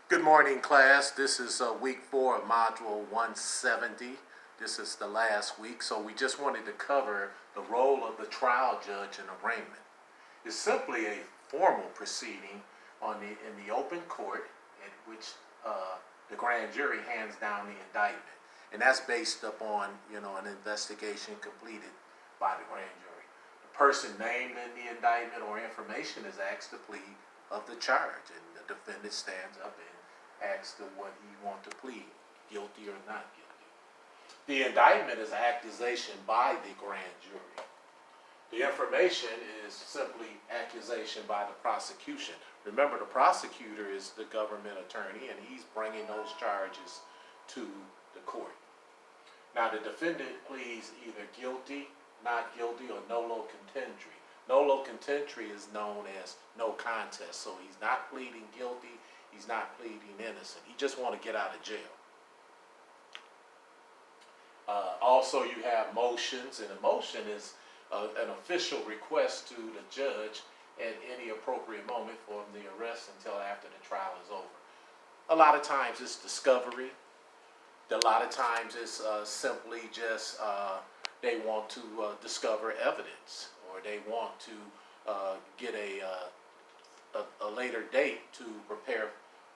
Good morning, class. This is week 4 of module 170. This is the last week, so we just wanted to cover the role of the trial judge in arraignment. It's simply a formal proceeding in the open court in which the grand jury hands down the indictment, and that's based upon an investigation completed by the grand jury. The person named in the indictment or information is asked to plead of the charge, and the defendant stands up and asks to what he wants to plead, guilty or not guilty. The indictment is an accusation by the grand jury. The information is simply accusation by the prosecution. Remember, the prosecutor is the government attorney, and he's bringing those charges to the court. Now, the defendant pleads either guilty, not guilty, or nolo contendere. Nolo contendere is known as no contest, so he's not pleading guilty, he's not pleading innocent. He just wants to get out of jail. Also, you have motions, and a motion is an official request to the judge at any appropriate moment from the arrest until after the trial is over. A lot of times it's discovery. A lot of times it's simply just they want to discover evidence, or they want to get a later date to prepare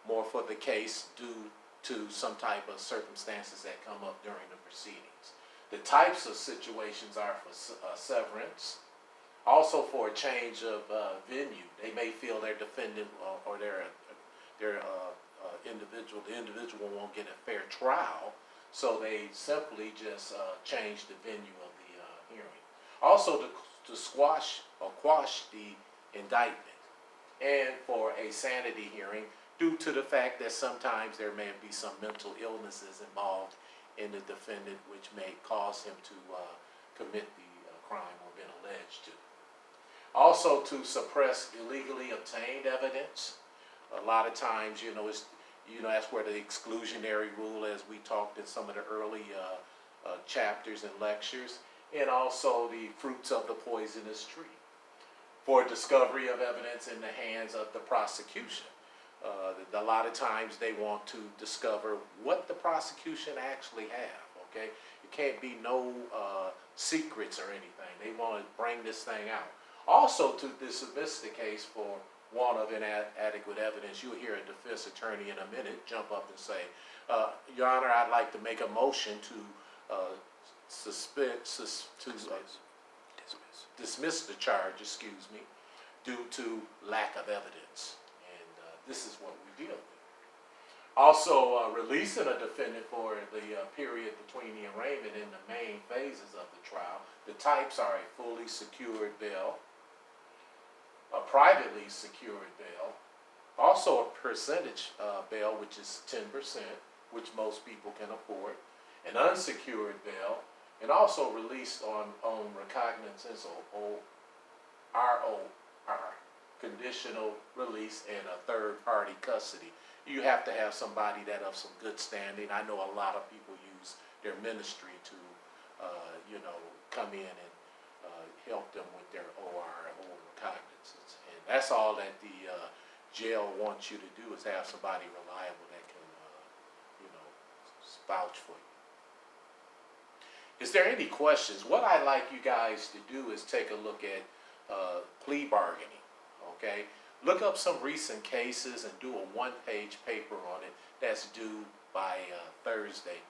more for the case due to some type of circumstances that come up during the proceedings. The types of situations are for severance, also for a change of venue. They may feel their defendant or their the individual won't get a fair trial, so they simply just change the venue of the hearing. Also to squash or quash the indictment, and for a sanity hearing due to the fact that sometimes there may be some mental illnesses involved in the defendant which may cause him to commit the crime or been alleged to. Also to suppress illegally obtained evidence. A lot of times, that's where the exclusionary rule, as we talked in some of the early chapters and lectures, and also the fruits of the poisonous tree. For discovery of evidence in the hands of the prosecution. A lot of times they want to discover what the prosecution actually have, okay? It can't be no secrets or anything. They want to bring this thing out. Also to dismiss the case for want of inadequate evidence. You'll hear a defense attorney in a minute jump up and say, Your Honor, I'd like to make a motion to dismiss the charge, due to lack of evidence. This is what we deal with. Also, releasing a defendant for the period between the arraignment and the main phases of the trial. The types are a fully secured bail, a privately secured bail, also a percentage bail, which is 10%, which most people can afford, an unsecured bail, and also released on recognizance or ROR. Conditional release, and a third-party custody. You have to have somebody that of some good standing. I know a lot of people use their ministry to, come in and help them with their OR or recognizance. And that's all that the jail wants you to do, is have somebody reliable that can, vouch for you. Is there any questions? What I like you guys to do is take a look at plea bargaining. Okay, look up some recent cases and do a one-page paper on it that's due by Thursday